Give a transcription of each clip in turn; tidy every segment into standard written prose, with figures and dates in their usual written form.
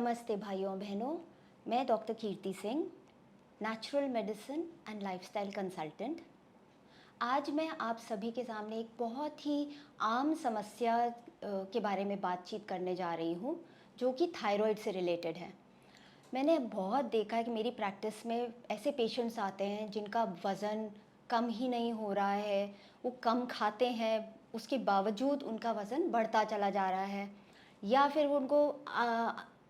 नमस्ते भाइयों बहनों, मैं doctor Kirti Singh, natural medicine and lifestyle consultant. आज मैं आप सभी के सामने एक बहुत ही आम समस्या के बारे में बातचीत करने जा रही हूँ, जो कि थायराइड से रिलेटेड है। मैंने बहुत देखा है कि मेरी प्रैक्टिस में ऐसे पेशेंट्स आते हैं जिनका वज़न कम ही नहीं हो रहा है, वो कम खाते हैं, उसके बावजूद उनका वज़न बढ़ता चला जा रहा है। या फिर उनको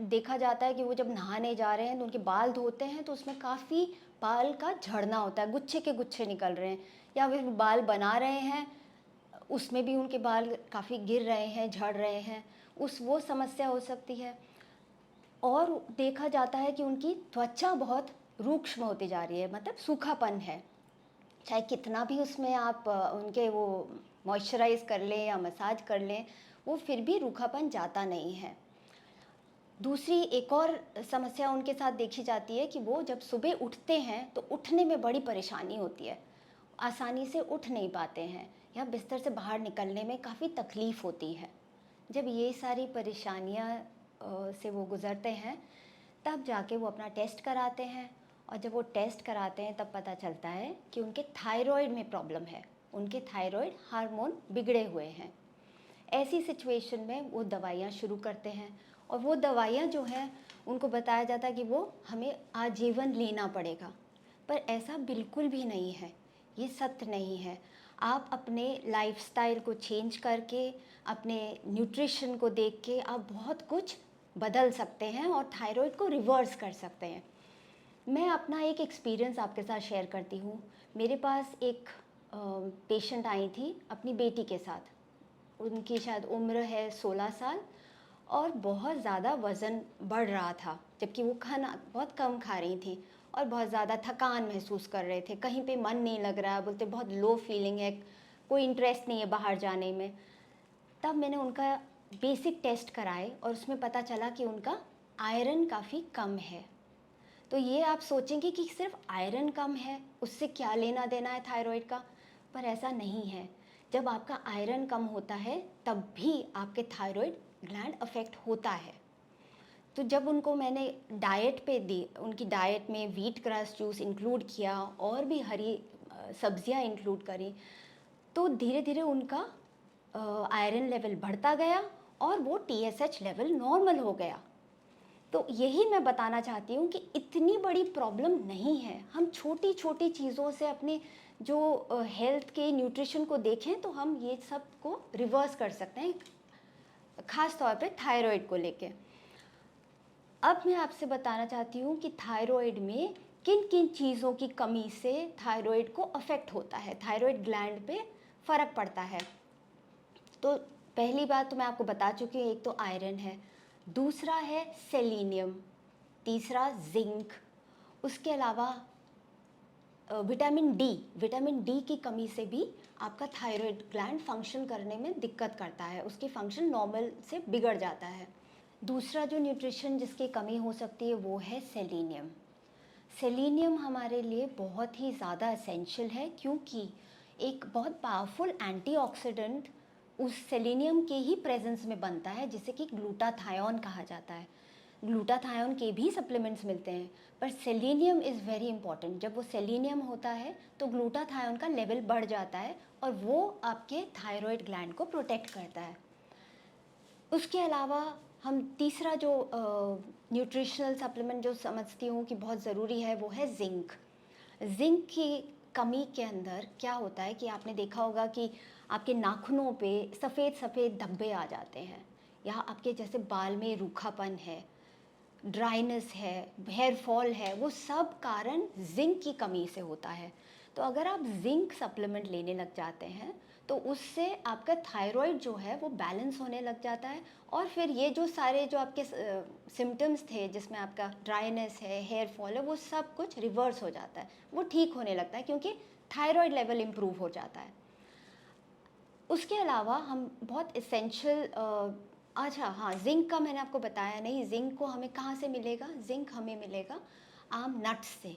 देखा जाता है कि वो जब नहाने जा रहे हैं तो उनके बाल धोते हैं तो उसमें काफ़ी बाल का झड़ना होता है, गुच्छे के गुच्छे निकल रहे हैं। या फिर बाल बना रहे हैं, उसमें भी उनके बाल काफ़ी गिर रहे हैं, झड़ रहे हैं, वो समस्या हो सकती है। और देखा जाता है कि उनकी त्वचा बहुत रूक्ष्म होती जा रही है, मतलब सूखापन है। चाहे कितना भी उसमें आप उनके वो मॉइस्चराइज़ कर लें या मसाज कर लें, वो फिर भी रूखापन जाता नहीं है। दूसरी एक और समस्या उनके साथ देखी जाती है कि वो जब सुबह उठते हैं तो उठने में बड़ी परेशानी होती है, आसानी से उठ नहीं पाते हैं या बिस्तर से बाहर निकलने में काफ़ी तकलीफ़ होती है। जब ये सारी परेशानियाँ से वो गुज़रते हैं, तब जाके वो अपना टेस्ट कराते हैं, और जब वो टेस्ट कराते हैं तब पता चलता है कि उनके थायराइड में प्रॉब्लम है, उनके थायराइड हार्मोन बिगड़े हुए हैं। ऐसी सिचुएशन में वो दवाइयाँ शुरू करते हैं, और वो दवाइयाँ जो हैं उनको बताया जाता है कि वो हमें आजीवन लेना पड़ेगा, पर ऐसा बिल्कुल भी नहीं है, ये सत्य नहीं है। आप अपने लाइफस्टाइल को चेंज करके, अपने न्यूट्रिशन को देख के आप बहुत कुछ बदल सकते हैं और थायराइड को रिवर्स कर सकते हैं। मैं अपना एक एक्सपीरियंस आपके साथ शेयर करती हूँ। मेरे पास एक पेशेंट आई थी अपनी बेटी के साथ। उनकी शायद उम्र है 16 साल, और बहुत ज़्यादा वज़न बढ़ रहा था, जबकि वो खाना बहुत कम खा रही थी और बहुत ज़्यादा थकान महसूस कर रहे थे। कहीं पे मन नहीं लग रहा, बोलते बहुत लो फीलिंग है, कोई इंटरेस्ट नहीं है बाहर जाने में। तब मैंने उनका बेसिक टेस्ट कराए और उसमें पता चला कि उनका आयरन काफ़ी कम है। तो ये आप सोचेंगे कि सिर्फ आयरन कम है, उससे क्या लेना देना है थायराइड का, पर ऐसा नहीं है। जब आपका आयरन कम होता है तब भी आपके थायराइड ग्लैंड अफेक्ट होता है। तो जब उनको मैंने डाइट पे दी, उनकी डाइट में व्हीट ग्रास जूस इंक्लूड किया और भी हरी सब्जियां इंक्लूड करी, तो धीरे धीरे उनका आयरन लेवल बढ़ता गया और वो टीएसएच लेवल नॉर्मल हो गया। तो यही मैं बताना चाहती हूँ कि इतनी बड़ी प्रॉब्लम नहीं है। हम छोटी छोटी चीज़ों से अपने जो हेल्थ के न्यूट्रिशन को देखें तो हम ये सब को रिवर्स कर सकते हैं, ख़ास तौर पे थायराइड को लेके। अब मैं आपसे बताना चाहती हूँ कि थायराइड में किन किन चीज़ों की कमी से थायराइड को अफेक्ट होता है, थायराइड ग्लैंड पे फ़र्क पड़ता है। तो पहली बात तो मैं आपको बता चुकी हूँ, एक तो आयरन है, दूसरा है सेलेनियम, तीसरा जिंक, उसके अलावा विटामिन डी की कमी से भी आपका थायराइड ग्लैंड फंक्शन करने में दिक्कत करता है, उसकी फंक्शन नॉर्मल से बिगड़ जाता है। दूसरा जो न्यूट्रिशन जिसकी कमी हो सकती है वो है सेलेनियम। सेलेनियम हमारे लिए बहुत ही ज़्यादा एसेंशियल है, क्योंकि एक बहुत पावरफुल एंटीऑक्सीडेंट उस सेलेनियम के ही प्रेजेंस में बनता है, जिसे कि ग्लूटाथायोन कहा जाता है। ग्लूटाथायोन के भी सप्लीमेंट्स मिलते हैं, पर सेलेनियम इज़ वेरी इंपॉर्टेंट। जब वो सेलेनियम होता है तो ग्लूटाथायोन का लेवल बढ़ जाता है और वो आपके थायराइड ग्लैंड को प्रोटेक्ट करता है। उसके अलावा हम तीसरा जो न्यूट्रिशनल सप्लीमेंट जो समझती हूँ कि बहुत ज़रूरी है वो है जिंक। जिंक की कमी के अंदर क्या होता है कि आपने देखा होगा कि आपके नाखूनों पे सफ़ेद सफ़ेद धब्बे आ जाते हैं, या आपके जैसे बाल में रूखापन है, ड्राइनेस है, हेयर फॉल है, वो सब कारण जिंक की कमी से होता है। तो अगर आप जिंक सप्लीमेंट लेने लग जाते हैं तो उससे आपका थायराइड जो है वो बैलेंस होने लग जाता है, और फिर ये जो सारे जो आपके सिम्टम्स थे जिसमें आपका ड्राइनेस है, हेयर फॉल है, वो सब कुछ रिवर्स हो जाता है, वो ठीक होने लगता है, क्योंकि थायराइड लेवल इम्प्रूव हो जाता है। उसके अलावा हम बहुत इसेंशियल अच्छा हाँ, जिंक का मैंने आपको बताया नहीं। जिंक को हमें कहाँ से मिलेगा? जिंक हमें मिलेगा आम नट्स से।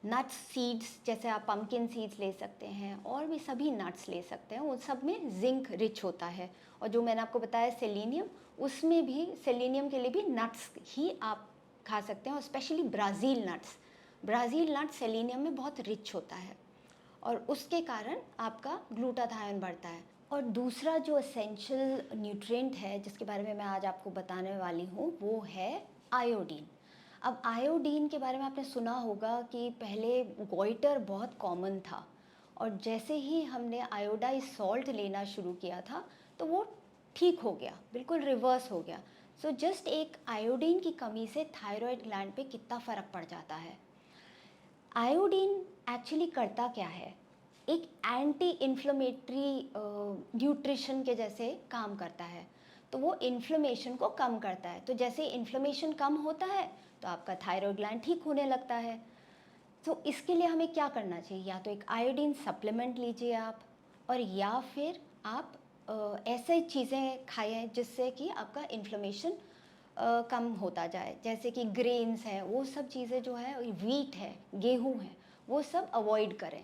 नट्स सीड्स, जैसे आप पम्पकिन सीड्स ले सकते हैं और भी सभी नट्स ले सकते हैं, उन सब में जिंक रिच होता है। और जो मैंने आपको बताया सेलेनियम, उसमें भी सेलेनियम के लिए भी नट्स ही आप खा सकते हैं, और specially Brazil nuts. Brazil nuts selenium में बहुत रिच होता है और उसके कारण आपका ग्लूटाथायन बढ़ता है। और दूसरा जो एसेंशियल न्यूट्रिएंट है जिसके बारे में मैं आज आपको बताने वाली हूँ, वो है आयोडीन। अब आयोडीन के बारे में आपने सुना होगा कि पहले गोइटर बहुत कॉमन था, और जैसे ही हमने आयोडाइज सॉल्ट लेना शुरू किया था तो वो ठीक हो गया, बिल्कुल रिवर्स हो गया। सो जस्ट एक आयोडीन की कमी से थायराइड ग्लैंड पे कितना फ़र्क पड़ जाता है। आयोडीन एक्चुअली करता क्या है, एक एंटी इन्फ्लेमेटरी न्यूट्रिशन के जैसे काम करता है। तो वो इन्फ्लेमेशन को कम करता है, तो जैसे इन्फ्लेमेशन कम होता है तो आपका थायराइड ग्लैंड ठीक होने लगता है। तो इसके लिए हमें क्या करना चाहिए, या तो एक आयोडीन सप्लीमेंट लीजिए आप, और या फिर आप ऐसे चीज़ें खाएं जिससे कि आपका इन्फ्लेमेशन कम होता जाए, जैसे कि ग्रेन्स हैं, वो सब चीज़ें जो है, वीट है, गेहूँ है, वो सब अवॉइड करें,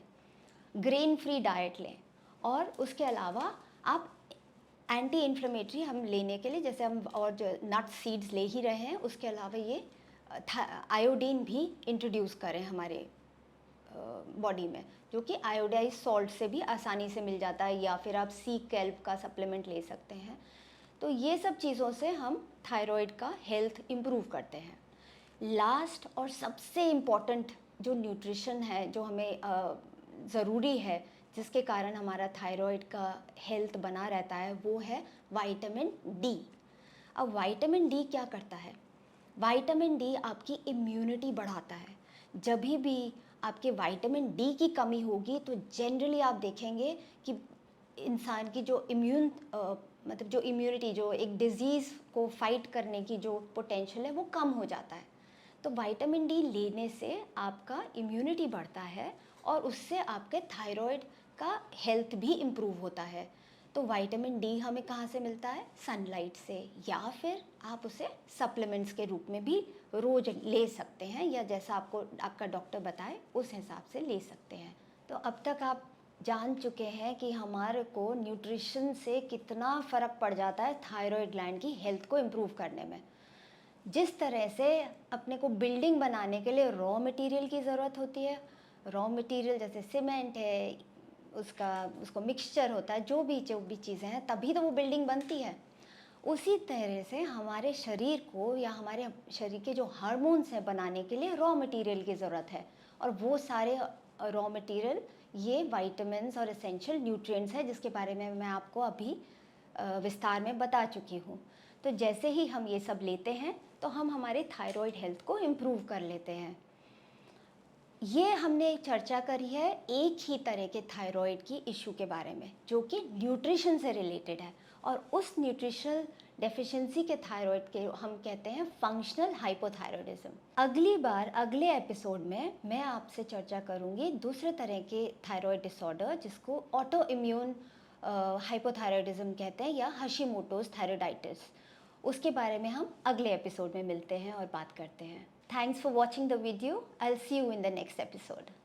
ग्रेन फ्री डाइट लें। और उसके अलावा आप एंटी इन्फ्लेमेटरी हम लेने के लिए, जैसे हम और जो नट सीड्स ले ही रहे हैं, उसके अलावा ये आयोडीन भी इंट्रोड्यूस करें हमारे बॉडी में, जो कि आयोडाइज सॉल्ट से भी आसानी से मिल जाता है, या फिर आप सी कैल्प का सप्लीमेंट ले सकते हैं। तो ये सब चीज़ों से हम थायराइड का हेल्थ इम्प्रूव करते हैं। लास्ट और सबसे इम्पॉर्टेंट जो न्यूट्रिशन है, जो हमें ज़रूरी है, जिसके कारण हमारा थायराइड का हेल्थ बना रहता है, वो है विटामिन डी। अब विटामिन डी क्या करता है, विटामिन डी आपकी इम्यूनिटी बढ़ाता है। जब भी आपके विटामिन डी की कमी होगी तो जनरली आप देखेंगे कि इंसान की जो मतलब जो इम्यूनिटी, जो एक डिज़ीज़ को फाइट करने की जो पोटेंशियल है, वो कम हो जाता है। तो विटामिन डी लेने से आपका इम्यूनिटी बढ़ता है और उससे आपके थायराइड का हेल्थ भी इम्प्रूव होता है। तो विटामिन डी हमें कहाँ से मिलता है, सनलाइट से, या फिर आप उसे सप्लीमेंट्स के रूप में भी रोज़ ले सकते हैं, या जैसा आपको आपका डॉक्टर बताए उस हिसाब से ले सकते हैं। तो अब तक आप जान चुके हैं कि हमारे को न्यूट्रिशन से कितना फ़र्क पड़ जाता है थायराइड ग्लैंड की हेल्थ को इम्प्रूव करने में। जिस तरह से अपने को बिल्डिंग बनाने के लिए रॉ मटेरियल की ज़रूरत होती है, रॉ मटेरियल जैसे सीमेंट है, उसको मिक्सचर होता है, जो भी चीज़ें हैं, तभी तो वो बिल्डिंग बनती है। उसी तरह से हमारे शरीर को, या हमारे शरीर के जो हार्मोन्स हैं, बनाने के लिए रॉ मटेरियल की ज़रूरत है। और वो सारे रॉ मटेरियल ये वाइटामिन्स और एसेंशियल न्यूट्रिएंट्स है, जिसके बारे में मैं आपको अभी विस्तार में बता चुकी हूँ। तो जैसे ही हम ये सब लेते हैं तो हम हमारे थायराइड हेल्थ को इम्प्रूव कर लेते हैं। ये हमने चर्चा करी है एक ही तरह के थायराइड की इशू के बारे में, जो कि न्यूट्रिशन से रिलेटेड है, और उस न्यूट्रिशनल डेफिशिएंसी के थायराइड के हम कहते हैं फंक्शनल हाइपोथायराइडिज्म। अगली बार अगले एपिसोड में मैं आपसे चर्चा करूंगी दूसरे तरह के थायराइड डिसऑर्डर, जिसको ऑटो इम्यून हाइपोथायराइडिज्म कहते हैं, या हशीमोटोज थायराइडाइटिस। उसके बारे में हम अगले एपिसोड में मिलते हैं और बात करते हैं। Thanks for watching the video. I'll see you in the next episode.